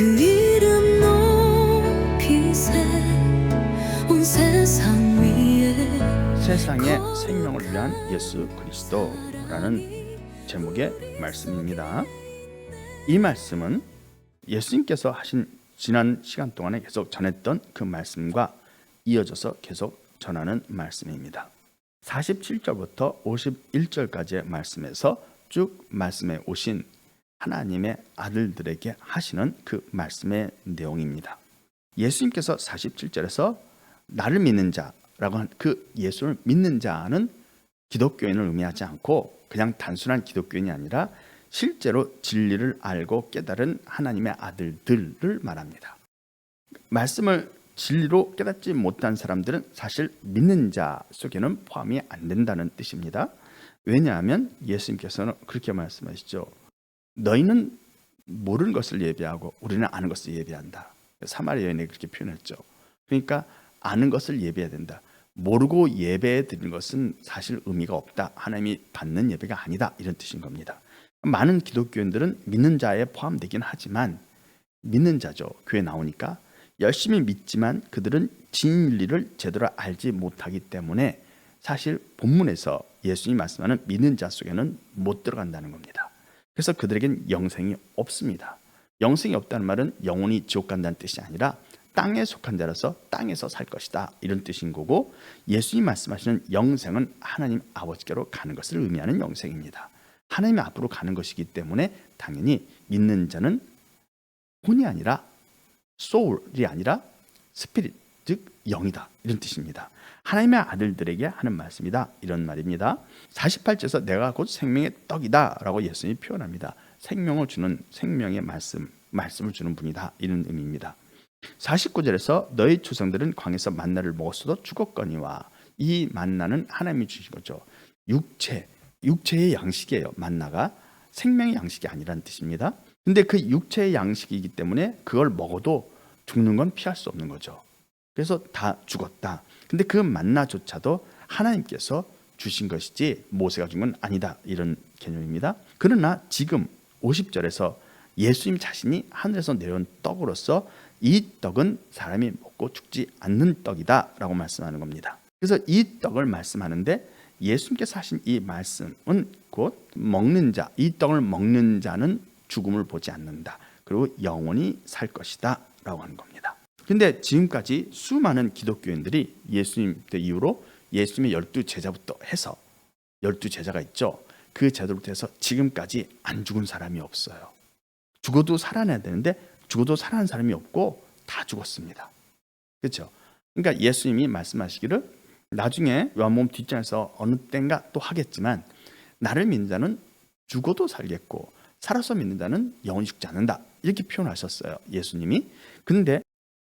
그 이름 높이세 온 세상 위에 세상의 생명을 위한 예수 그리스도라는 제목의 말씀입니다. 이 말씀은 예수님께서 하신 지난 시간 동안에 계속 전했던 그 말씀과 이어져서 계속 전하는 말씀입니다. 47절부터 51절까지의 말씀에서 쭉 말씀해 오신 하나님의 아들들에게 하시는 그 말씀의 내용입니다. 예수님께서 47절에서 나를 믿는 자라고 한 그 예수를 믿는 자는 기독교인을 의미하지 않고 그냥 단순한 기독교인이 아니라 실제로 진리를 알고 깨달은 하나님의 아들들을 말합니다. 말씀을 진리로 깨닫지 못한 사람들은 사실 믿는 자 속에는 포함이 안 된다는 뜻입니다. 왜냐하면 예수님께서는 그렇게 말씀하시죠. 너희는 모르는 것을 예배하고 우리는 아는 것을 예배한다. 사마리아 여인이 그렇게 표현했죠. 그러니까 아는 것을 예배해야 된다. 모르고 예배해 드리는 것은 사실 의미가 없다. 하나님이 받는 예배가 아니다. 이런 뜻인 겁니다. 많은 기독교인들은 믿는 자에 포함되긴 하지만 믿는 자죠. 교회 나오니까 열심히 믿지만 그들은 진리를 제대로 알지 못하기 때문에 사실 본문에서 예수님이 말씀하는 믿는 자 속에는 못 들어간다는 겁니다. 그래서 그들에겐 영생이 없습니다. 영생이 없다는 말은 영혼이 지옥 간다는 뜻이 아니라 땅에 속한 자라서 땅에서 살 것이다 이런 뜻인 거고, 예수님이 말씀하시는 영생은 하나님 아버지께로 가는 것을 의미하는 영생입니다. 하나님 앞으로 가는 것이기 때문에 당연히 믿는 자는 혼이 아니라 소울이 아니라 스피릿, 즉 영이다 이런 뜻입니다. 하나님의 아들들에게 하는 말씀이다 이런 말입니다. 48절에서 내가 곧 생명의 떡이다 라고 예수님이 표현합니다. 생명을 주는 생명의 말씀을 주는 분이다 이런 의미입니다. 49절에서 너희 조상들은 광야에서 만나를 먹었어도 죽었거니와, 이 만나는 하나님이 주신 거죠. 육체의 양식이에요. 만나가 생명의 양식이 아니라는 뜻입니다. 근데 그 육체의 양식이기 때문에 그걸 먹어도 죽는 건 피할 수 없는 거죠. 그래서 다 죽었다. 근데 그 만나조차도 하나님께서 주신 것이지 모세가 준 건 아니다 이런 개념입니다. 그러나 지금 50절에서 예수님 자신이 하늘에서 내려온 떡으로서 이 떡은 사람이 먹고 죽지 않는 떡이다 라고 말씀하는 겁니다. 그래서 이 떡을 말씀하는데 예수님께서 하신 이 말씀은 곧 먹는 자, 이 떡을 먹는 자는 죽음을 보지 않는다. 그리고 영원히 살 것이다 라고 하는 겁니다. 근데 지금까지 수많은 기독교인들이 예수님 때 이후로 예수님의 12제자부터 해서 12제자가 있죠. 그 제자부터 해서 지금까지 안 죽은 사람이 없어요. 죽어도 살아나야 되는데 죽어도 살아난 사람이 없고 다 죽었습니다. 그렇죠? 그러니까 예수님이 말씀하시기를 나중에 요한복음 뒷장에서 어느 때인가 또 하겠지만 나를 믿는 자는 죽어도 살겠고 살아서 믿는 자는 영원히 죽지 않는다 이렇게 표현하셨어요. 예수님이. 근데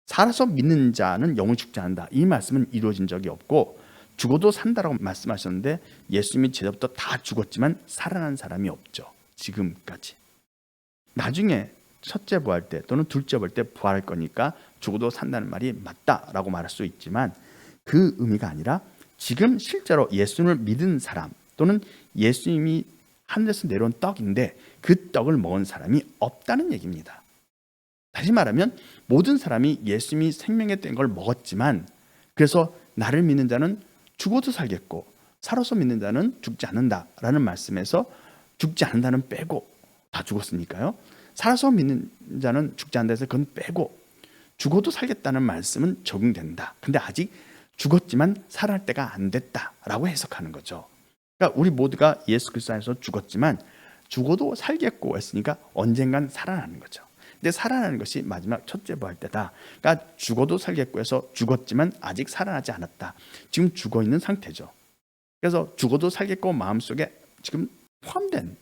살아서 믿는 자는 영원히 죽지 않는다 이 말씀은 이루어진 적이 없고 죽어도 산다라고 말씀하셨는데 예수님이 제자부터 다 죽었지만 살아난 사람이 없죠. 지금까지. 나중에 첫째 부활 때 또는 둘째 부활 때 부활할 거니까 죽어도 산다는 말이 맞다라고 말할 수 있지만 그 의미가 아니라 지금 실제로 예수님을 믿은 사람 또는 예수님이 하늘에서 내려온 떡인데 그 떡을 먹은 사람이 없다는 얘기입니다. 다시 말하면 모든 사람이 예수님이 생명의 떡인 걸 먹었지만 그래서 나를 믿는 자는 죽어도 살겠고 살아서 믿는 자는 죽지 않는다라는 말씀에서 죽지 않는다는 빼고 다 죽었으니까요. 살아서 믿는 자는 죽지 않는다 해서 그건 빼고 죽어도 살겠다는 말씀은 적용된다. 근데 아직 죽었지만 살아날 때가 안 됐다라고 해석하는 거죠. 그러니까 우리 모두가 예수 그리스도 안에서 죽었지만 죽어도 살겠고 했으니까 언젠간 살아나는 거죠. 근데 살아나는 것이 마지막 첫째 부활 때다. 그러니까 죽어도 살겠고 해서 죽었지만 아직 살아나지 않았다. 지금 죽어 있는 상태죠. 그래서 죽어도 살겠고 마음속에 지금 포함된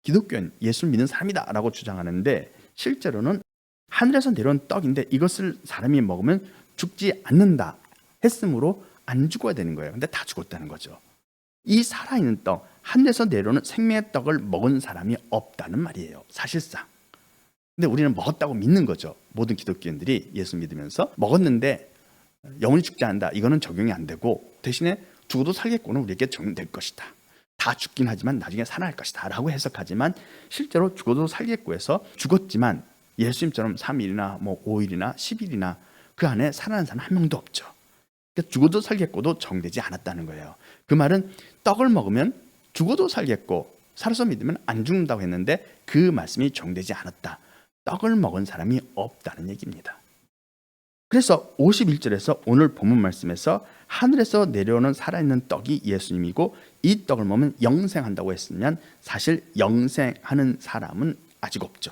기독교인, 예수를 믿는 사람이다 라고 주장하는데 실제로는 하늘에서 내려온 떡인데 이것을 사람이 먹으면 죽지 않는다 했으므로 안 죽어야 되는 거예요. 근데 다 죽었다는 거죠. 이 살아있는 떡, 하늘에서 내려오는 생명의 떡을 먹은 사람이 없다는 말이에요. 사실상. 근데 우리는 먹었다고 믿는 거죠. 모든 기독교인들이 예수 믿으면서 먹었는데 영원히 죽지 않는다. 이거는 적용이 안 되고 대신에 죽어도 살겠고는 우리에게 적용될 것이다. 다 죽긴 하지만 나중에 살아날 것이다 라고 해석하지만 실제로 죽어도 살겠고 해서 죽었지만 예수님처럼 3일이나 5일이나 10일이나 그 안에 살아난 사람 한 명도 없죠. 그러니까 죽어도 살겠고도 정되지 않았다는 거예요. 그 말은 떡을 먹으면 죽어도 살겠고 살아서 믿으면 안 죽는다고 했는데 그 말씀이 정되지 않았다. 떡을 먹은 사람이 없다는 얘기입니다. 그래서 51절에서 오늘 본문 말씀에서 하늘에서 내려오는 살아있는 떡이 예수님이고 이 떡을 먹으면 영생한다고 했으면 사실 영생하는 사람은 아직 없죠.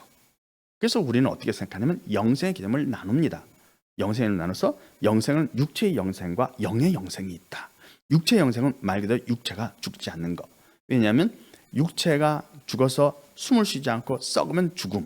그래서 우리는 어떻게 생각하냐면 영생의 개념을 나눕니다. 영생을 나눠서 영생은 육체의 영생과 영의 영생이 있다. 육체의 영생은 말 그대로 육체가 죽지 않는 것. 왜냐하면 육체가 죽어서 숨을 쉬지 않고 썩으면 죽음.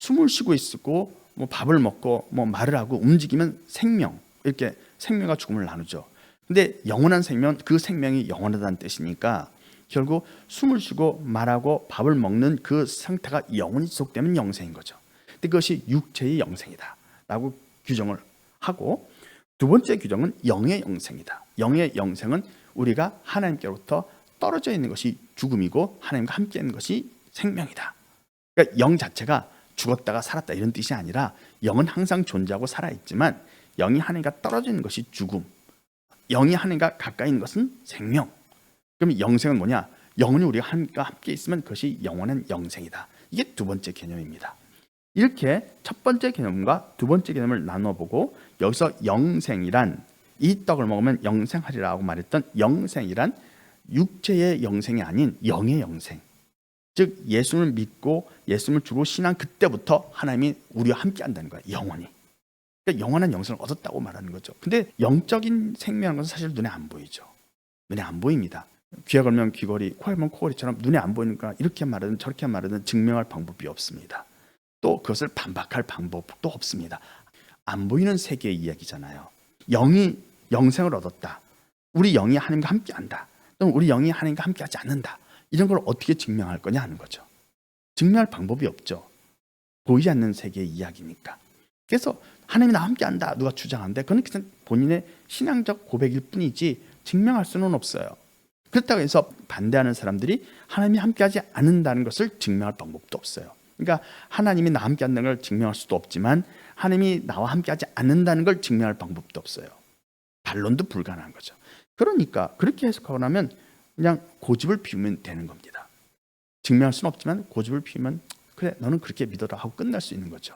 숨을 쉬고 있고 밥을 먹고 말을 하고 움직이면 생명. 이렇게 생명과 죽음을 나누죠. 근데 영원한 생명, 그 생명이 영원하다는 뜻이니까 결국 숨을 쉬고 말하고 밥을 먹는 그 상태가 영원히 지속되면 영생인 거죠. 근데 그것이 육체의 영생이다 라고 규정을 하고, 두 번째 규정은 영의 영생이다. 영의 영생은 우리가 하나님께로부터 떨어져 있는 것이 죽음이고 하나님과 함께 있는 것이 생명이다. 그러니까 영 자체가 죽었다가 살았다 이런 뜻이 아니라 영은 항상 존재하고 살아있지만 영이 하나님과 떨어져 있는 것이 죽음, 영이 하나님과 가까이 있는 것은 생명. 그럼 영생은 뭐냐? 영원히 우리가 하나님과 함께 있으면 그것이 영원한 영생이다. 이게 두 번째 개념입니다. 이렇게 첫 번째 개념과 두 번째 개념을 나눠보고 여기서 영생이란, 이 떡을 먹으면 영생하리라고 말했던 영생이란 육체의 영생이 아닌 영의 영생, 즉 예수를 믿고 예수를 주고 신앙 그때부터 하나님이 우리와 함께 한다는 거예요. 영원히. 그러니까 영원한 영생을 얻었다고 말하는 거죠. 근데 영적인 생명은 사실 눈에 안 보이죠. 눈에 안 보입니다. 귀에 걸면 귀걸이, 코에 걸면 코걸이처럼 눈에 안 보이니까 이렇게 말하든 저렇게 말하든 증명할 방법이 없습니다. 또 그것을 반박할 방법도 없습니다. 안 보이는 세계의 이야기잖아요. 영이 영생을 얻었다, 우리 영이 하나님과 함께한다, 또는 우리 영이 하나님과 함께하지 않는다, 이런 걸 어떻게 증명할 거냐 하는 거죠. 증명할 방법이 없죠. 보이지 않는 세계의 이야기니까. 그래서 하나님이 나와 함께한다 누가 주장하는데 그건 그냥 본인의 신앙적 고백일 뿐이지 증명할 수는 없어요. 그렇다고 해서 반대하는 사람들이 하나님이 함께하지 않는다는 것을 증명할 방법도 없어요. 그러니까 하나님이 나와 함께한다는 걸 증명할 수도 없지만 하나님이 나와 함께하지 않는다는 걸 증명할 방법도 없어요. 반론도 불가능한 거죠. 그러니까 그렇게 해석하고 나면 그냥 고집을 피우면 되는 겁니다. 증명할 수는 없지만 고집을 피우면 그래 너는 그렇게 믿어라 하고 끝날 수 있는 거죠.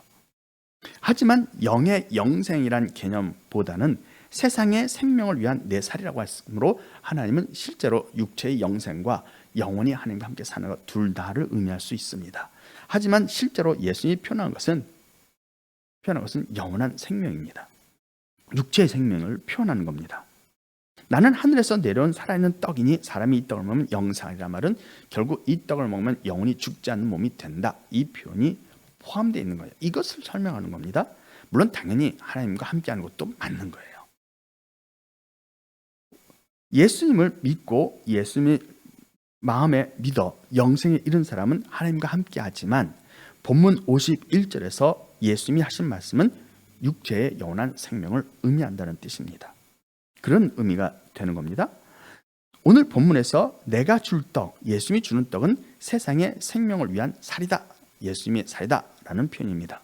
하지만 영의 영생이란 개념보다는 세상의 생명을 위한 내 살이라고 했으므로 하나님은 실제로 육체의 영생과 영원히 하나님과 함께 사는 것 둘 다를 의미할 수 있습니다. 하지만 실제로 예수님이 표현한 것은 영원한 생명입니다. 육체의 생명을 표현하는 겁니다. 나는 하늘에서 내려온 살아있는 떡이니 사람이 이 떡을 먹으면 영생이라는 말은 결국 이 떡을 먹으면 영원히 죽지 않는 몸이 된다, 이 표현이 포함되어 있는 거예요. 이것을 설명하는 겁니다. 물론 당연히 하나님과 함께하는 것도 맞는 거예요. 예수님을 믿고 예수님의 마음에 믿어 영생에 이른 사람은 하나님과 함께하지만 본문 51절에서 예수님이 하신 말씀은 육체의 영원한 생명을 의미한다는 뜻입니다. 그런 의미가 되는 겁니다. 오늘 본문에서 내가 줄 떡, 예수님이 주는 떡은 세상의 생명을 위한 살이다, 예수님의 살이다 라는 표현입니다.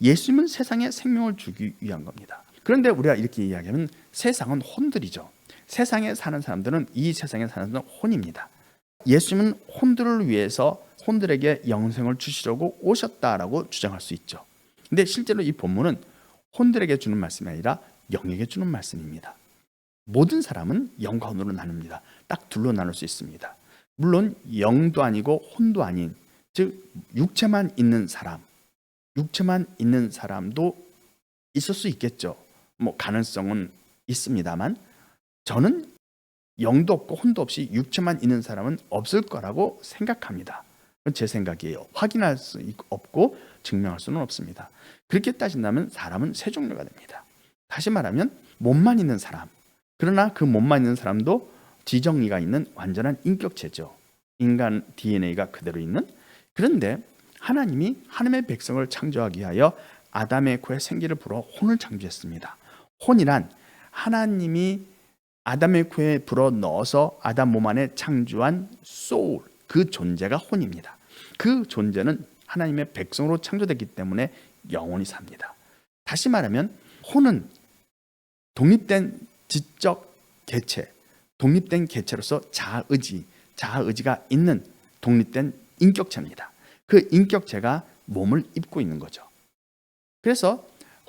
예수님은 세상에 생명을 주기 위한 겁니다. 그런데 우리가 이렇게 이야기하면 세상은 혼들이죠. 세상에 사는 사람들은, 이 세상에 사는 사람들은 혼입니다. 예수님은 혼들을 위해서 혼들에게 영생을 주시려고 오셨다라고 주장할 수 있죠. 근데 실제로 이 본문은 혼들에게 주는 말씀이 아니라 영에게 주는 말씀입니다. 모든 사람은 영과 혼으로 나눕니다. 딱 둘로 나눌 수 있습니다. 물론 영도 아니고 혼도 아닌, 즉 육체만 있는 사람도 있을 수 있겠죠. 가능성은 있습니다만 저는 영도 없고 혼도 없이 육체만 있는 사람은 없을 거라고 생각합니다. 그건 제 생각이에요. 확인할 수 없고 증명할 수는 없습니다. 그렇게 따진다면 사람은 세 종류가 됩니다. 다시 말하면 몸만 있는 사람, 그러나 그 몸만 있는 사람도 지정의가 있는 완전한 인격체죠. 인간 DNA가 그대로 있는. 그런데 하나님이 하나님의 백성을 창조하기 위하여 아담의 코에 생기를 불어 혼을 창조했습니다. 혼이란 하나님이 아담의 코에 불어 넣어서 아담 몸 안에 창조한 소울, 그 존재가 혼입니다. 그 존재는 하나님의 백성으로 창조됐기 때문에 영원히 삽니다. 다시 말하면 혼은 독립된 지적 개체, 독립된 개체로서 자아의지가 있는 독립된 인격체입니다. 그 인격체가 몸을 입고 있는 거죠. 그래서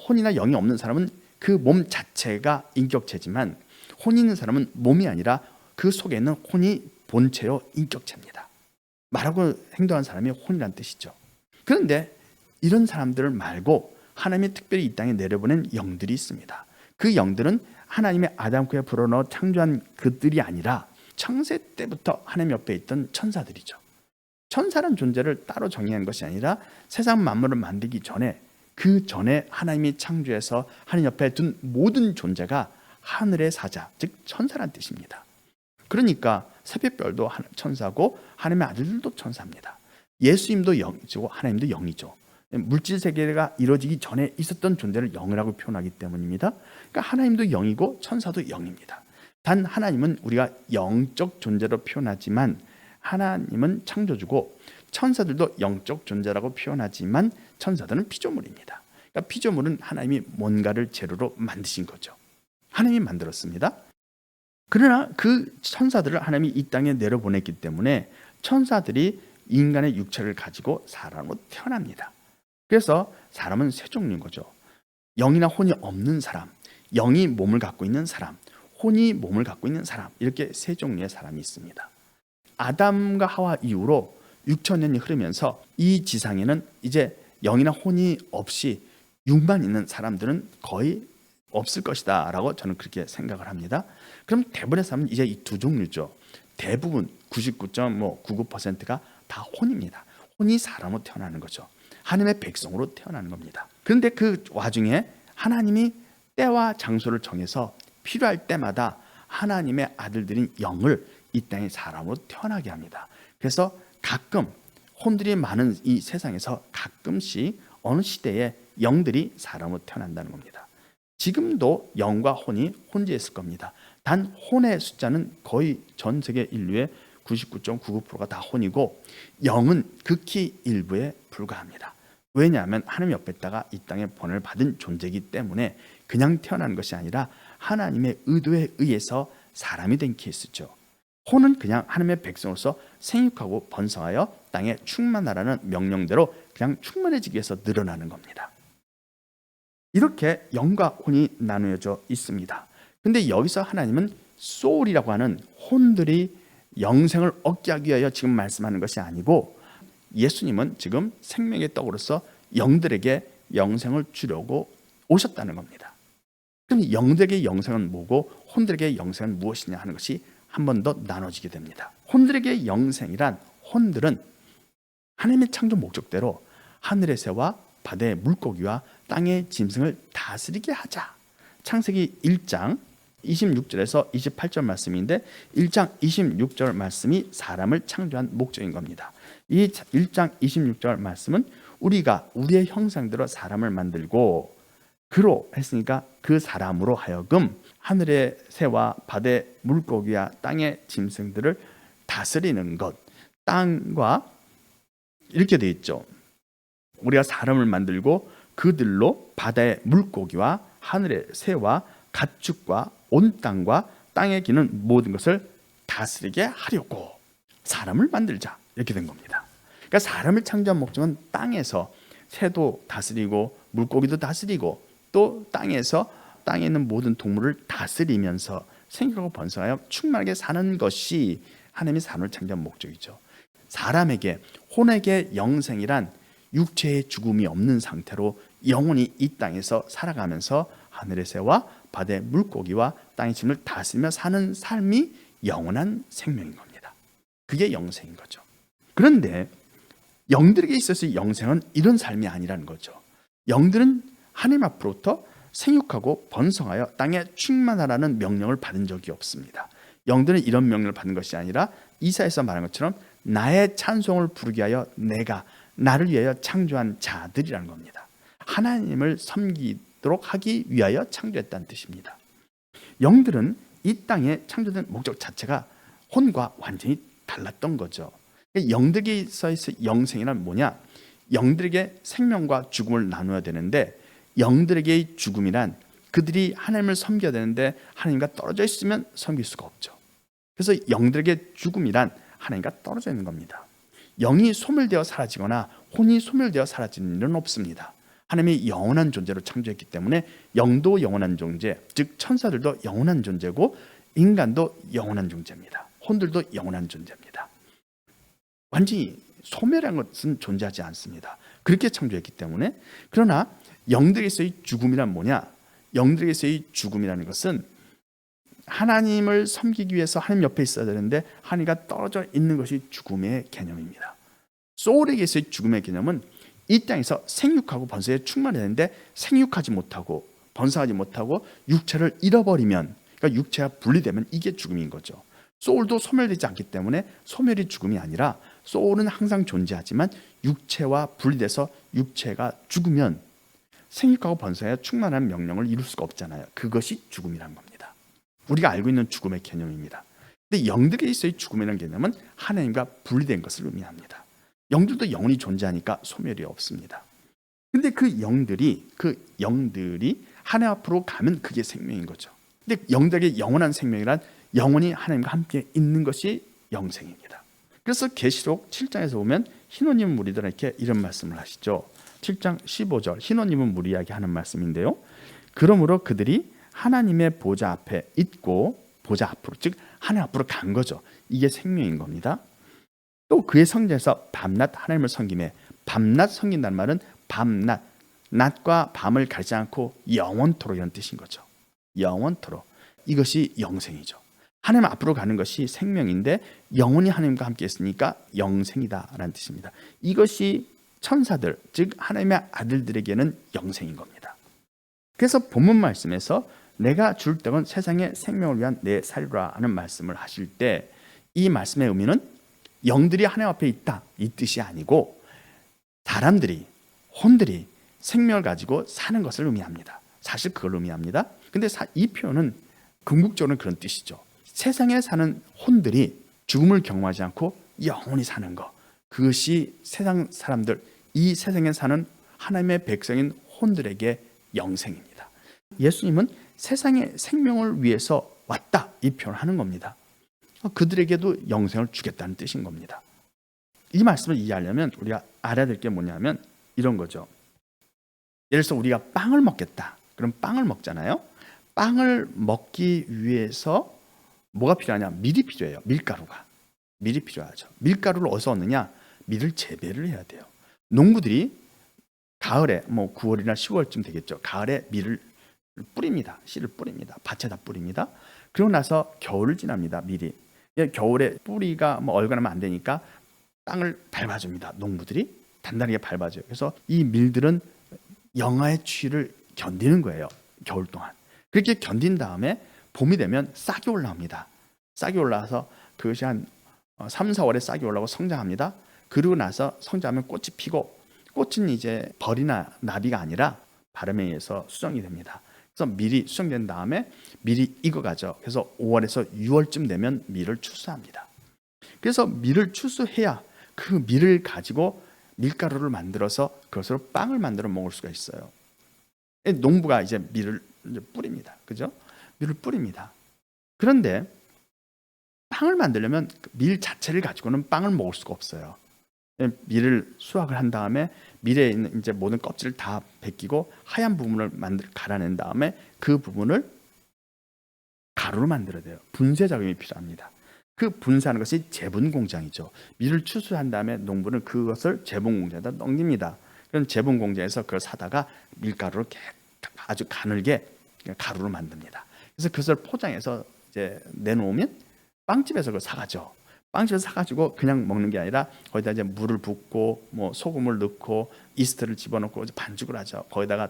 혼이나 영이 없는 사람은 그 몸 자체가 인격체지만 혼이 있는 사람은 몸이 아니라 그 속에 있는 혼이 본체요 인격체입니다. 말하고 행동하는 사람이 혼이란 뜻이죠. 그런데 이런 사람들을 말고 하나님이 특별히 이 땅에 내려보낸 영들이 있습니다. 그 영들은 하나님의 아담크에 불어넣어 창조한 그들이 아니라 창세 때부터 하나님 옆에 있던 천사들이죠. 천사란 존재를 따로 정의한 것이 아니라 세상 만물을 만들기 전에 그 전에 하나님이 창조해서 하나님 옆에 둔 모든 존재가 하늘의 사자, 즉 천사란 뜻입니다. 그러니까 새벽별도 천사고 하나님의 아들들도 천사입니다. 예수님도 영이죠, 하나님도 영이죠. 물질 세계가 이루어지기 전에 있었던 존재를 영이라고 표현하기 때문입니다. 그러니까 하나님도 영이고 천사도 영입니다. 단 하나님은 우리가 영적 존재로 표현하지만 하나님은 창조주고 천사들도 영적 존재라고 표현하지만 천사들은 피조물입니다. 그러니까 피조물은 하나님이 뭔가를 재료로 만드신 거죠. 하나님이 만들었습니다. 그러나 그 천사들을 하나님이 이 땅에 내려보냈기 때문에 천사들이 인간의 육체를 가지고 사람으로 태어납니다. 그래서 사람은 세 종류인 거죠. 영이나 혼이 없는 사람, 영이 몸을 갖고 있는 사람, 혼이 몸을 갖고 있는 사람, 이렇게 세 종류의 사람이 있습니다. 아담과 하와 이후로 6,000년이 흐르면서 이 지상에는 이제 영이나 혼이 없이 육만 있는 사람들은 거의 없을 것이다 라고 저는 그렇게 생각을 합니다. 그럼 대부분의 사람은 이제 이 두 종류죠. 대부분 99.99%가 다 혼입니다. 혼이 사람으로 태어나는 거죠. 하나님의 백성으로 태어나는 겁니다. 그런데 그 와중에 하나님이 때와 장소를 정해서 필요할 때마다 하나님의 아들들인 영을 이 땅에 사람으로 태어나게 합니다. 그래서 가끔 혼들이 많은 이 세상에서 가끔씩 어느 시대에 영들이 사람으로 태어난다는 겁니다. 지금도 영과 혼이 혼재했을 겁니다. 단 혼의 숫자는 거의 전 세계 인류의 99.99%가 다 혼이고 영은 극히 일부에 불과합니다. 왜냐하면 하나님 옆에 있다가 이 땅에 번을 받은 존재이기 때문에 그냥 태어나는 것이 아니라 하나님의 의도에 의해서 사람이 된 케이스죠. 혼은 그냥 하나님의 백성으로서 생육하고 번성하여 땅에 충만하라는 명령대로 그냥 충만해지기 위해서 늘어나는 겁니다. 이렇게 영과 혼이 나누어져 있습니다. 근데 여기서 하나님은 소울이라고 하는 혼들이 영생을 얻게 하기 위하여 지금 말씀하는 것이 아니고 예수님은 지금 생명의 떡으로서 영들에게 영생을 주려고 오셨다는 겁니다. 그럼 영들에게 영생은 뭐고 혼들에게 영생은 무엇이냐 하는 것이 한 번 더 나눠지게 됩니다. 혼들에게 영생이란 혼들은 하나님의 창조 목적대로 하늘의 새와 바다의 물고기와 땅의 짐승을 다스리게 하자. 창세기 1장 26절에서 28절 말씀인데 1장 26절 말씀이 사람을 창조한 목적인 겁니다. 이 1장 26절 말씀은 우리가 우리의 형상대로 사람을 만들고 그로 했으니까 그 사람으로 하여금 하늘의 새와 바다의 물고기와 땅의 짐승들을 다스리는 것. 땅과 이렇게 돼 있죠. 우리가 사람을 만들고 그들로 바다의 물고기와 하늘의 새와 가축과 온 땅과 땅에 기는 모든 것을 다스리게 하려고 사람을 만들자 이렇게 된 겁니다. 그러니까 사람을 창조한 목적은 땅에서 새도 다스리고 물고기도 다스리고 또 땅에서 땅에 있는 모든 동물을 다스리면서 생육하고 번성하여 충만하게 사는 것이 하나님이 사람을 창조한 목적이죠. 사람에게 혼에게 영생이란 육체의 죽음이 없는 상태로 영원히 이 땅에서 살아가면서 하늘의 새와 바다의 물고기와 땅의 짐을 다스리며 사는 삶이 영원한 생명인 겁니다. 그게 영생인 거죠. 그런데 영들에게 있어서 영생은 이런 삶이 아니라는 거죠. 영들은 하나님 앞으로부터 생육하고 번성하여 땅에 충만하라는 명령을 받은 적이 없습니다. 영들은 이런 명령을 받은 것이 아니라 이사야서 말한 것처럼 나의 찬송을 부르게 하여 내가 나를 위하여 창조한 자들이라는 겁니다. 하나님을 섬기도록 하기 위하여 창조했다는 뜻입니다. 영들은 이 땅에 창조된 목적 자체가 혼과 완전히 달랐던 거죠. 영들에게 있어서 영생이란 뭐냐? 영들에게 생명과 죽음을 나누어야 되는데, 영들에게의 죽음이란 그들이 하나님을 섬겨야 되는데 하나님과 떨어져 있으면 섬길 수가 없죠. 그래서 영들에게 죽음이란 하나님과 떨어져 있는 겁니다. 영이 소멸되어 사라지거나 혼이 소멸되어 사라지는 일은 없습니다. 하나님이 영원한 존재로 창조했기 때문에 영도 영원한 존재, 즉 천사들도 영원한 존재고 인간도 영원한 존재입니다. 혼들도 영원한 존재입니다. 완전히 소멸한 것은 존재하지 않습니다. 그렇게 창조했기 때문에. 그러나 영들에게서의 죽음이란 뭐냐? 영들에게서의 죽음이라는 것은 하나님을 섬기기 위해서 하나님 옆에 있어야 되는데 하나님과 떨어져 있는 것이 죽음의 개념입니다. 소울에게서의 죽음의 개념은 이 땅에서 생육하고 번성에 충만해야 되는데 생육하지 못하고 번성하지 못하고 육체를 잃어버리면, 그러니까 육체가 분리되면 이게 죽음인 거죠. 소울도 소멸되지 않기 때문에 소멸이 죽음이 아니라, 소울은 항상 존재하지만 육체와 분리돼서 육체가 죽으면 생육하고 번성에 충만한 명령을 이룰 수가 없잖아요. 그것이 죽음이란 겁니다. 우리가 알고 있는 죽음의 개념입니다. 근데 영들에 있어의 죽음이라는 개념은 하나님과 분리된 것을 의미합니다. 영들도 영원히 존재하니까 소멸이 없습니다. 근데 그 영들이 하나님 앞으로 가면 그게 생명인 거죠. 근데 영들에게 영원한 생명이란 영원히 하나님과 함께 있는 것이 영생입니다. 그래서 계시록 7장에서 보면 흰옷 입은 무리들에게 이런 말씀을 하시죠. 7장 15절, 흰옷 입은 무리 이야기 하는 말씀인데요. 그러므로 그들이 하나님의 보좌 앞에 있고, 보좌 앞으로, 즉 하나님 앞으로 간 거죠. 이게 생명인 겁니다. 또 그의 성전에서 밤낮 하나님을 섬기매, 밤낮 섬긴다는 말은 밤낮, 낮과 밤을 가리지 않고 영원토록 이런 뜻인 거죠. 영원토록. 이것이 영생이죠. 하나님 앞으로 가는 것이 생명인데 영원히 하나님과 함께 있으니까 영생이다라는 뜻입니다. 이것이 천사들, 즉 하나님의 아들들에게는 영생인 겁니다. 그래서 본문 말씀에서 내가 줄 떡은 세상의 생명을 위한 내 살이라 하는 말씀을 하실 때, 이 말씀의 의미는 영들이 하나님 앞에 있다 이 뜻이 아니고 사람들이, 혼들이 생명을 가지고 사는 것을 의미합니다. 사실 그걸 의미합니다. 근데 이 표현은 궁극적으로는 그런 뜻이죠. 세상에 사는 혼들이 죽음을 경험하지 않고 영원히 사는 것, 그것이 세상 사람들, 이 세상에 사는 하나님의 백성인 혼들에게 영생입니다. 예수님은 세상의 생명을 위해서 왔다 이 표현을 하는 겁니다. 그들에게도 영생을 주겠다는 뜻인 겁니다. 이 말씀을 이해하려면 우리가 알아야 될 게 뭐냐면 이런 거죠. 예를 들어서 우리가 빵을 먹겠다. 그럼 빵을 먹잖아요. 빵을 먹기 위해서 뭐가 필요하냐? 밀이 필요해요. 밀가루가. 밀이 필요하죠. 밀가루를 어디서 얻느냐? 밀을 재배를 해야 돼요. 농부들이 가을에 9월이나 10월쯤 되겠죠. 가을에 밀을 뿌립니다. 씨를 뿌립니다. 밭에다 뿌립니다. 그러고 나서 겨울을 지납니다. 밀이. 겨울에 뿌리가 얼거나면 안 되니까 땅을 밟아줍니다. 농부들이 단단하게 밟아줘요. 그래서 이 밀들은 영하의 추위를 견디는 거예요. 겨울 동안. 그렇게 견딘 다음에 봄이 되면 싹이 올라옵니다. 싹이 올라와서 그것이 한 3, 4월에 싹이 올라오고 성장합니다. 그러고 나서 성장하면 꽃이 피고, 꽃은 이제 벌이나 나비가 아니라 바람에 의해서 수정이 됩니다. 그래서 밀이 수정된 다음에 밀이 익어가죠. 그래서 5월에서 6월쯤 되면 밀을 추수합니다. 그래서 밀을 추수해야 그 밀을 가지고 밀가루를 만들어서 그것으로 빵을 만들어 먹을 수가 있어요. 농부가 이제 밀을 뿌립니다. 그죠? 밀을 뿌립니다. 그런데 빵을 만들려면 밀 자체를 가지고는 빵을 먹을 수가 없어요. 밀을 수확을 한 다음에 밀에 있는 이제 모든 껍질을 다 벗기고 하얀 부분을 갈아낸 다음에 그 부분을 가루로 만들어야 돼요. 분쇄 작업이 필요합니다. 그 분쇄하는 것이 제분 공장이죠. 밀을 추수한 다음에 농부는 그것을 제분 공장에다 넘깁니다. 그럼 제분 공장에서 그걸 사다가 밀가루를 아주 가늘게 가루로 만듭니다. 그래서 그것을 포장해서 이제 내놓으면 빵집에서 그걸 사가죠. 빵집에서 사가지고 그냥 먹는 게 아니라 거기다 이제 물을 붓고 소금을 넣고 이스트를 집어넣고 반죽을 하죠. 거기다가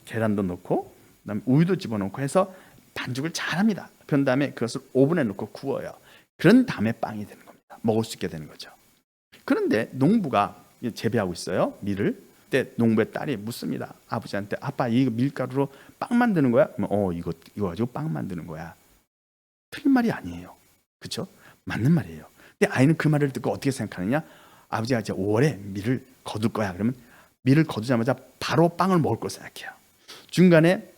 계란도 넣고 그다음에 우유도 집어넣고 해서 반죽을 잘합니다. 그런 다음에 그것을 오븐에 넣고 구워요. 그런 다음에 빵이 되는 겁니다. 먹을 수 있게 되는 거죠. 그런데 농부가 재배하고 있어요. 밀을. 그때 농부의 딸이 묻습니다. 아버지한테, 아빠 이거 밀가루로 빵 만드는 거야? 이거 가지고 빵 만드는 거야. 틀린 말이 아니에요. 그렇죠? 맞는 말이에요. 근데 아이는 그 말을 듣고 어떻게 생각하느냐? 아버지가 이제 5월에 밀을 거둘 거야. 그러면 밀을 거두자마자 바로 빵을 먹을 걸 생각해요. 중간에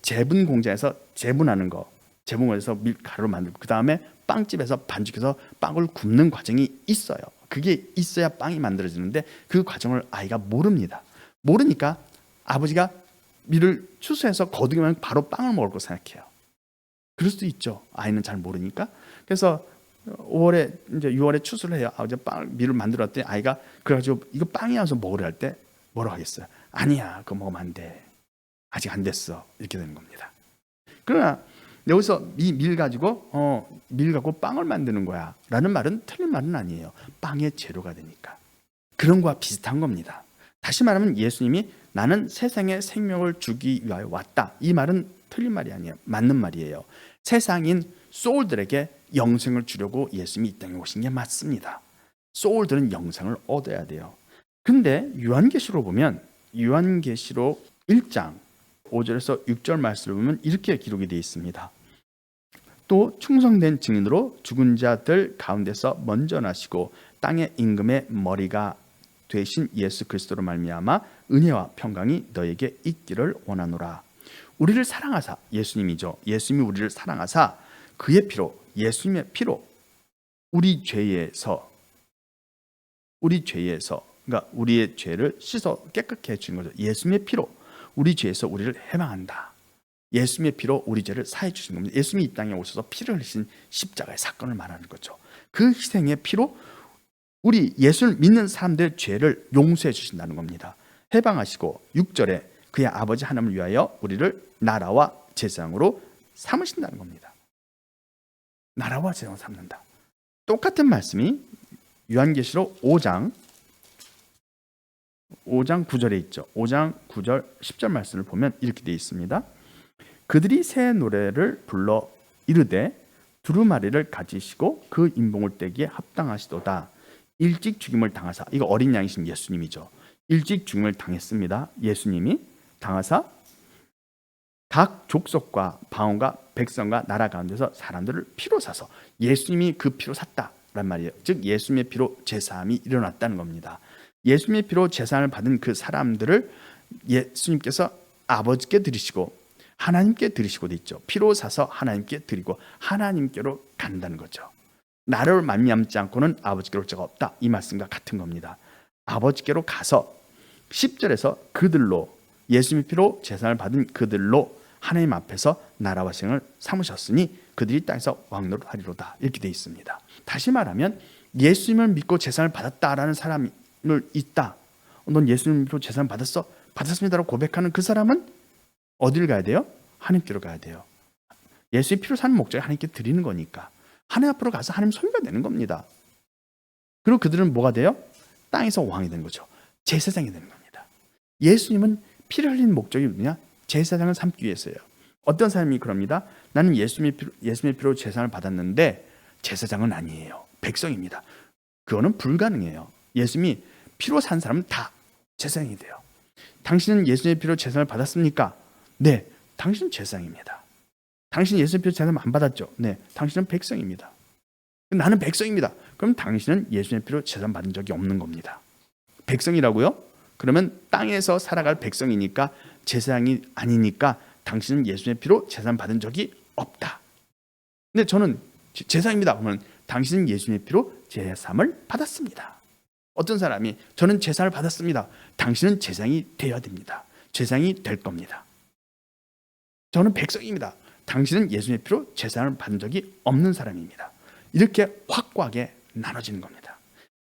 제분 공장에서 제분하는 거, 제분에서 밀가루를 만들고 그 다음에 빵집에서 반죽해서 빵을 굽는 과정이 있어요. 그게 있어야 빵이 만들어지는데 그 과정을 아이가 모릅니다. 모르니까 아버지가 밀을 추수해서 거두기만 바로 빵을 먹을 거 생각해요. 그럴 수도 있죠. 아이는 잘 모르니까. 그래서 5월에 이제 6월에 추수를 해요. 아버지 밀을 만들었더니 아이가 그래가지고 이거 빵이어서 먹으려 할 때 뭐라고 하겠어요? 아니야, 그거 먹으면 안 돼. 아직 안 됐어. 이렇게 되는 겁니다. 그러나 여기서 이 밀 가지고 밀 갖고 빵을 만드는 거야 라는 말은 틀린 말은 아니에요. 빵의 재료가 되니까. 그런 거와 비슷한 겁니다. 다시 말하면 예수님이 나는 세상에 생명을 주기 위하여 왔다. 이 말은 틀린 말이 아니에요. 맞는 말이에요. 세상인 소울들에게 영생을 주려고 예수님이 이 땅에 오신 게 맞습니다. 소울들은 영생을 얻어야 돼요. 근데 요한계시록 보면 요한계시록 1장 5절에서 6절 말씀을 보면 이렇게 기록이 되어 있습니다. 또 충성된 증인으로 죽은 자들 가운데서 먼저 나시고 땅의 임금의 머리가 되신 예수 그리스도로 말미암아 은혜와 평강이 너에게 있기를 원하노라. 우리를 사랑하사, 예수님이죠. 예수님이 우리를 사랑하사 그의 피로, 예수님의 피로 우리 죄에서 그러니까 우리의 죄를 씻어 깨끗게 해주는 거죠. 예수님의 피로 우리 죄에서 우리를 해방한다. 예수님의 피로 우리 죄를 사해 주신 겁니다. 예수님이 이 땅에 오셔서 피를 흘리신 십자가의 사건을 말하는 거죠. 그 희생의 피로 우리 예수를 믿는 사람들의 죄를 용서해 주신다는 겁니다. 해방하시고 6절에 그의 아버지 하나님을 위하여 우리를 나라와 제사장으로 삼으신다는 겁니다. 나라와 제사장으로 삼는다. 똑같은 말씀이 요한계시록 5장 9절에 있죠. 5장 9절 10절 말씀을 보면 이렇게 되어 있습니다. 그들이 새 노래를 불러 이르되 두루마리를 가지시고 그 인봉을 떼기에 합당하시도다. 일찍 죽임을 당하사, 이거 어린 양이신 예수님이죠. 일찍 죽임을 당했습니다. 예수님이 당하사 각 족속과 방언과 백성과 나라 가운데서 사람들을 피로 사서, 예수님이 그 피로 샀다란 말이에요. 즉 예수님의 피로 제사함이 일어났다는 겁니다. 예수님의 피로 제사함을 받은 그 사람들을 예수님께서 아버지께 드리시고 하나님께 드리시고 돼 있죠. 피로 사서 하나님께 드리고 하나님께로 간다는 거죠. 나를 말미암지 않고는 아버지께로 올 자가 없다. 이 말씀과 같은 겁니다. 아버지께로 가서 10절에서 그들로, 예수님의 피로 제사를 받은 그들로 하나님 앞에서 나라와 생을 삼으셨으니 그들이 땅에서 왕노를 하리로다. 이렇게 되어 있습니다. 다시 말하면 예수님을 믿고 제사를 받았다라는 사람을 있다. 넌 예수님을 믿고 제사를 받았어? 받았습니다라고 고백하는 그 사람은 어디를 가야 돼요? 하나님께로 가야 돼요. 예수의 피로 사는 목적이 하나님께 드리는 거니까 하나님 앞으로 가서 하나님 소유가 되는 겁니다. 그리고 그들은 뭐가 돼요? 땅에서 왕이 되는 거죠. 제사장이 되는 겁니다. 예수님은 피를 흘리는 목적이 뭐냐? 제사장을 삼기 위해서예요. 어떤 사람이 그럽니다. 나는 예수님의 피로 제사를 받았는데 제사장은 아니에요. 백성입니다. 그거는 불가능해요. 예수님이 피로 산 사람은 다 제사장이 돼요. 당신은 예수님의 피로 제사를 받았습니까? 네, 당신은 제사장입니다. 당신 예수의 피로 제사를 안 받았죠? 네, 당신은 백성입니다. 나는 백성입니다. 그럼 당신은 예수의 피로 제사 받은 적이 없는 겁니다. 백성이라고요? 그러면 땅에서 살아갈 백성이니까 제사장이 아니니까 당신은 예수의 피로 제사 받은 적이 없다. 근데 저는 제사장입니다. 그러면 당신은 예수의 피로 제사를 받았습니다. 어떤 사람이 저는 제사를 받았습니다. 당신은 제사장이 되어야 됩니다. 제사장이 될 겁니다. 저는 백성입니다. 당신은 예수의 피로 제사를 받은 적이 없는 사람입니다. 이렇게 확고하게 나눠지는 겁니다.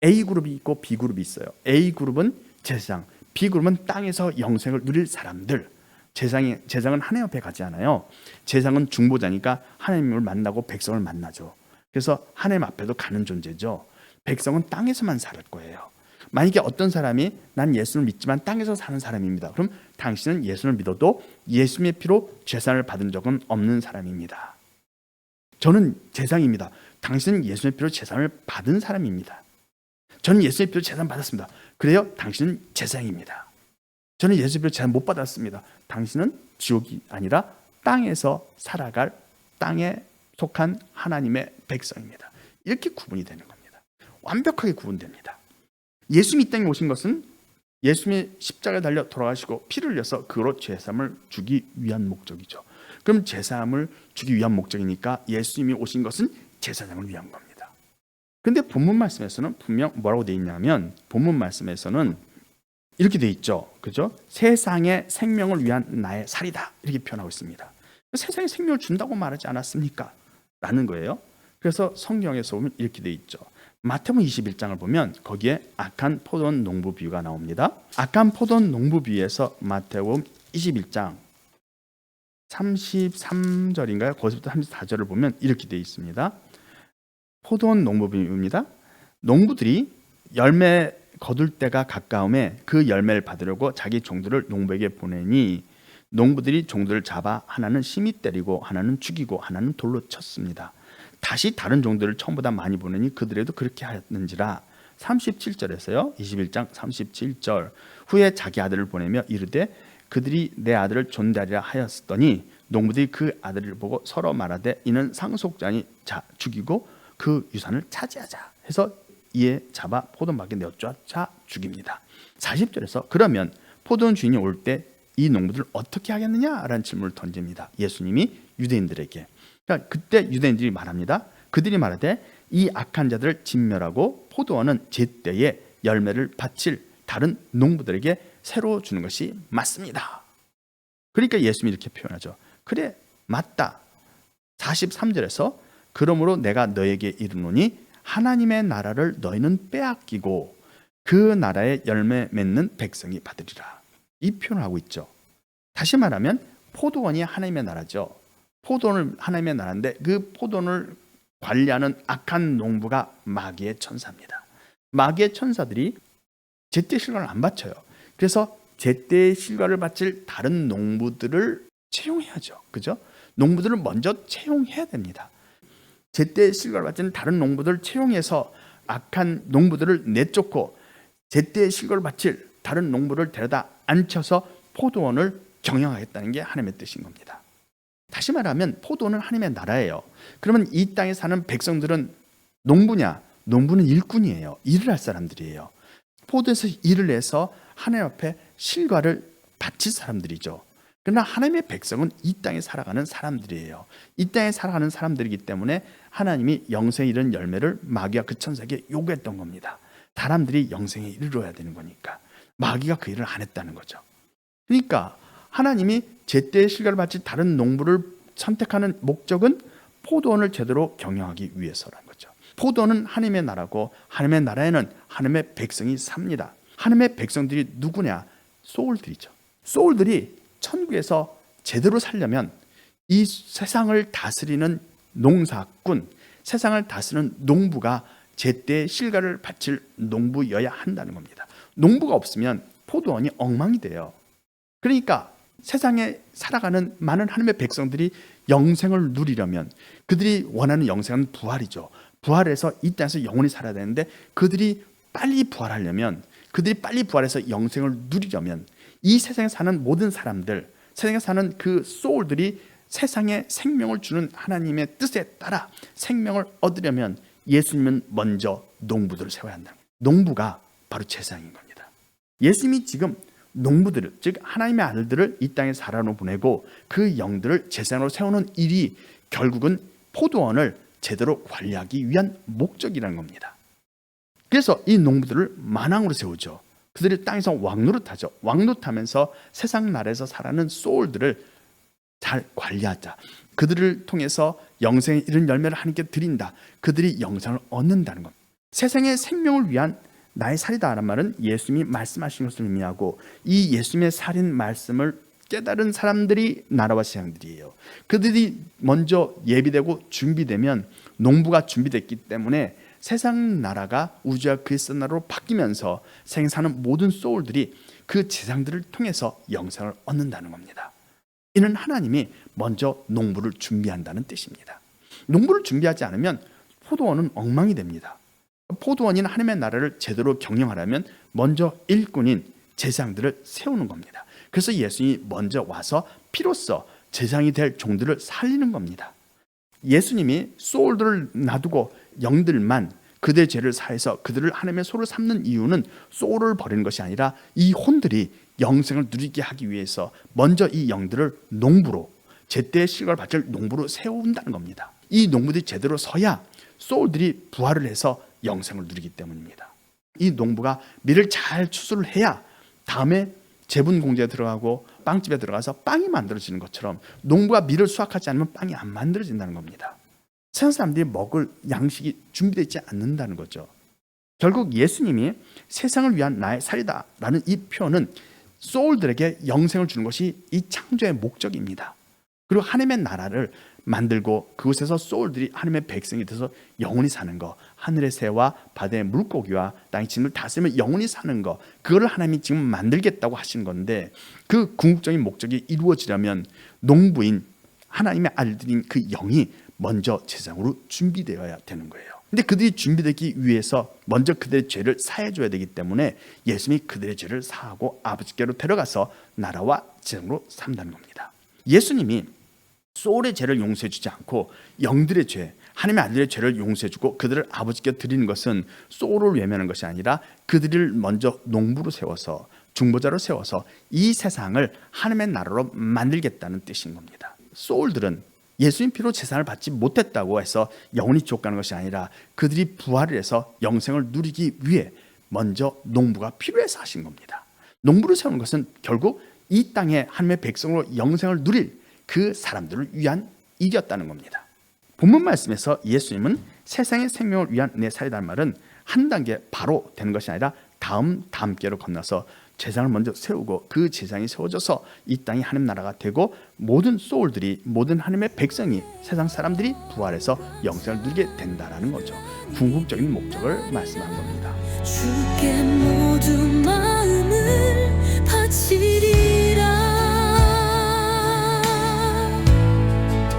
A그룹이 있고 B그룹이 있어요. A그룹은 제사장, B그룹은 땅에서 영생을 누릴 사람들. 제사장은 하나님 앞에 가지 않아요. 제사장은 중보자니까 하나님을 만나고 백성을 만나죠. 그래서 하나님 앞에도 가는 존재죠. 백성은 땅에서만 살 거예요. 만약에 어떤 사람이 난 예수를 믿지만 땅에서 사는 사람입니다. 그럼 당신은 예수를 믿어도 예수님의 피로 제사를 받은 적은 없는 사람입니다. 저는 제사장입니다. 당신은 예수님의 피로 제사를 받은 사람입니다. 저는 예수님의 피로 제사를 받았습니다. 그래요? 당신은 제사장입니다. 저는 예수님의 피로 제사 못 받았습니다. 당신은 지옥이 아니라 땅에서 살아갈 땅에 속한 하나님의 백성입니다. 이렇게 구분이 되는 겁니다. 완벽하게 구분됩니다. 예수님이 이 땅에 오신 것은 예수님이 십자가에 달려 돌아가시고 피를 흘려서 그로 죄사함을 주기 위한 목적이죠. 그럼 죄사함을 주기 위한 목적이니까 예수님이 오신 것은 제사장을 위한 겁니다. 근데 본문 말씀에서는 분명 뭐라고 되어 있냐면, 본문 말씀에서는 이렇게 되어 있죠. 그죠? 세상의 생명을 위한 나의 살이다, 이렇게 표현하고 있습니다. 세상에 생명을 준다고 말하지 않았습니까? 라는 거예요. 그래서 성경에서 보면 이렇게 되어 있죠. 마태복음 21장을 보면 거기에 악한 포도원 농부 비유가 나옵니다. 악한 포도원 농부 비유에서 마태복음 21장 33절인가요? 거기서부터 34절을 보면 이렇게 되어 있습니다. 포도원 농부 비유입니다. 농부들이 열매 거둘 때가 가까움에 그 열매를 받으려고 자기 종들을 농부에게 보내니 농부들이 종들을 잡아 하나는 심히 때리고 하나는 죽이고 하나는 돌로 쳤습니다. 다시 다른 종들을 처음보다 많이 보내니 그들에도 그렇게 하였는지라. 37절에서요. 21장 37절. 후에 자기 아들을 보내며 이르되 그들이 내 아들을 존대하리라 하였더니 농부들이 그 아들을 보고 서로 말하되 이는 상속자니 자 죽이고 그 유산을 차지하자 해서 이에 잡아 포도막에 내어 쫓아 죽입니다. 40절에서 그러면 포도원 주인이 올 때 이 농부들을 어떻게 하겠느냐라는 질문을 던집니다. 예수님이 유대인들에게. 그러니까 그때 유대인들이 말합니다. 그들이 말하되 이 악한 자들을 진멸하고 포도원은 제때에 열매를 바칠 다른 농부들에게 새로 주는 것이 맞습니다. 그러니까 예수님이 이렇게 표현하죠. 그래, 맞다. 43절에서 그러므로 내가 너에게 이르노니 하나님의 나라를 너희는 빼앗기고 그 나라의 열매 맺는 백성이 받으리라. 이 표현을 하고 있죠. 다시 말하면 포도원이 하나님의 나라죠. 포도원을 하나님의 나라인데 그 포도원을 관리하는 악한 농부가 마귀의 천사입니다. 마귀의 천사들이 제때 실과를 안 바쳐요. 그래서 제때 실과를 바칠 다른 농부들을 채용해야죠. 그죠? 농부들을 먼저 채용해야 됩니다. 제때 실과를 바치는 다른 농부들을 채용해서 악한 농부들을 내쫓고 제때 실과를 바칠 다른 농부를 데려다 앉혀서 포도원을 경영하겠다는 게 하나님의 뜻인 겁니다. 다시 말하면 포도원은 하나님의 나라예요. 그러면 이 땅에 사는 백성들은 농부냐? 농부는 일꾼이에요. 일을 할 사람들이에요. 포도에서 일을 해서 하나님 앞에 실과를 바칠 사람들이죠. 그러나 하나님의 백성은 이 땅에 살아가는 사람들이에요. 이 땅에 살아가는 사람들이기 때문에 하나님이 영생에 이른 열매를 마귀와 그 천사에게 요구했던 겁니다. 사람들이 영생에 이르러야 되는 거니까. 마귀가 그 일을 안 했다는 거죠. 그러니까 하나님이 제때의 실과를 바칠 다른 농부를 선택하는 목적은 포도원을 제대로 경영하기 위해서라는 거죠. 포도원은 하나님의 나라고 하나님의 나라에는 하나님의 백성이 삽니다. 하나님의 백성들이 누구냐? 소울들이죠. 소울들이 천국에서 제대로 살려면 이 세상을 다스리는 농사꾼, 세상을 다스리는 농부가 제때 실과를 바칠 농부여야 한다는 겁니다. 농부가 없으면 포도원이 엉망이 돼요. 그러니까 세상에 살아가는 많은 하나님의 백성들이 영생을 누리려면 그들이 원하는 영생은 부활이죠. 부활해서 이 땅에서 영원히 살아야 되는데 그들이 빨리 부활하려면, 그들이 빨리 부활해서 영생을 누리려면 이 세상에 사는 모든 사람들, 세상에 사는 그 소울들이 세상에 생명을 주는 하나님의 뜻에 따라 생명을 얻으려면 예수님은 먼저 농부들을 세워야 한다. 농부가 바로 제사장인 겁니다. 예수님이 지금 농부들을, 즉 하나님의 아들들을 이 땅에 살아로 보내고 그 영들을 제사장으로 세우는 일이 결국은 포도원을 제대로 관리하기 위한 목적이라는 겁니다. 그래서 이 농부들을 만왕으로 세우죠. 그들이 땅에서 왕노릇하죠. 왕노릇하면서 세상 나라에서 살아가는 소울들을 잘 관리하자. 그들을 통해서 영생에 이른 열매를 하나님께 드린다. 그들이 영생을 얻는다는 것. 세상의 생명을 위한 나의 살이다라는 말은 예수님이 말씀하신 것을 의미하고, 이 예수님의 살인 말씀을 깨달은 사람들이 나라와 세상들이에요. 그들이 먼저 예비되고 준비되면 농부가 준비됐기 때문에 세상 나라가 우주와 그리스도 나라로 바뀌면서 생사는 모든 소울들이 그 제사장들을 통해서 영생을 얻는다는 겁니다. 이는 하나님이 먼저 농부를 준비한다는 뜻입니다. 농부를 준비하지 않으면 포도원은 엉망이 됩니다. 포도원인 하나님의 나라를 제대로 경영하려면 먼저 일꾼인 제사장들을 세우는 겁니다. 그래서 예수님이 먼저 와서 피로써 제사장이 될 종들을 살리는 겁니다. 예수님이 소울들을 놔두고 영들만 그들의 죄를 사해서 그들을 하나님의 소를 삼는 이유는 소울을 버리는 것이 아니라 이 혼들이 영생을 누리게 하기 위해서 먼저 이 영들을 농부로, 제때의 실과를 받을 농부로 세운다는 겁니다. 이 농부들이 제대로 서야 소울들이 부활을 해서 영생을 누리기 때문입니다. 이 농부가 밀을 잘 추수를 해야 다음에 제분 공제에 들어가고 빵집에 들어가서 빵이 만들어지는 것처럼 농부가 밀을 수확하지 않으면 빵이 안 만들어진다는 겁니다. 세상 사람들이 먹을 양식이 준비되어 있지 않는다는 거죠. 결국 예수님이 세상을 위한 나의 살이다라는 이 표현은 소울들에게 영생을 주는 것이 이 창조의 목적입니다. 그리고 하나님의 나라를 만들고 그곳에서 소울들이 하나님의 백성이 돼서 영원히 사는 거, 하늘의 새와 바다의 물고기와 땅의 짐을 다스리며 영원히 사는 거, 그거를 하나님이 지금 만들겠다고 하신 건데, 그 궁극적인 목적이 이루어지려면 농부인 하나님의 아들인 그 영이 먼저 세상으로 준비되어야 되는 거예요. 근데 그들이 준비되기 위해서 먼저 그들의 죄를 사해줘야 되기 때문에 예수님이 그들의 죄를 사하고 아버지께로 데려가서 나라와 세상으로 산다는 겁니다. 예수님이 소울의 죄를 용서해주지 않고 영들의 죄, 하나님의 아들의 죄를 용서해주고 그들을 아버지께 드리는 것은 소울을 외면하는 것이 아니라 그들을 먼저 농부로 세워서, 중보자로 세워서 이 세상을 하나님의 나라로 만들겠다는 뜻인 겁니다. 소울들은 예수님 피로 재산을 받지 못했다고 해서 영원히 지옥 가는 것이 아니라 그들이 부활을 해서 영생을 누리기 위해 먼저 농부가 필요해서 하신 겁니다. 농부를 세우는 것은 결국 이 땅에 하나님의 백성으로 영생을 누릴 그 사람들을 위한 일이었다는 겁니다. 본문 말씀에서 예수님은 세상의 생명을 위한 내 살이라는 말은 한 단계 바로 되는 것이 아니라 다음 단계로 건너서 제상을 먼저 세우고 그 제상이 세워져서 이 땅이 하나님 나라가 되고 모든 소울들이, 모든 하나님의 백성이, 세상 사람들이 부활해서 영생을 누리게 된다라는 거죠. 궁극적인 목적을 말씀한 겁니다. 주께 모든 마음을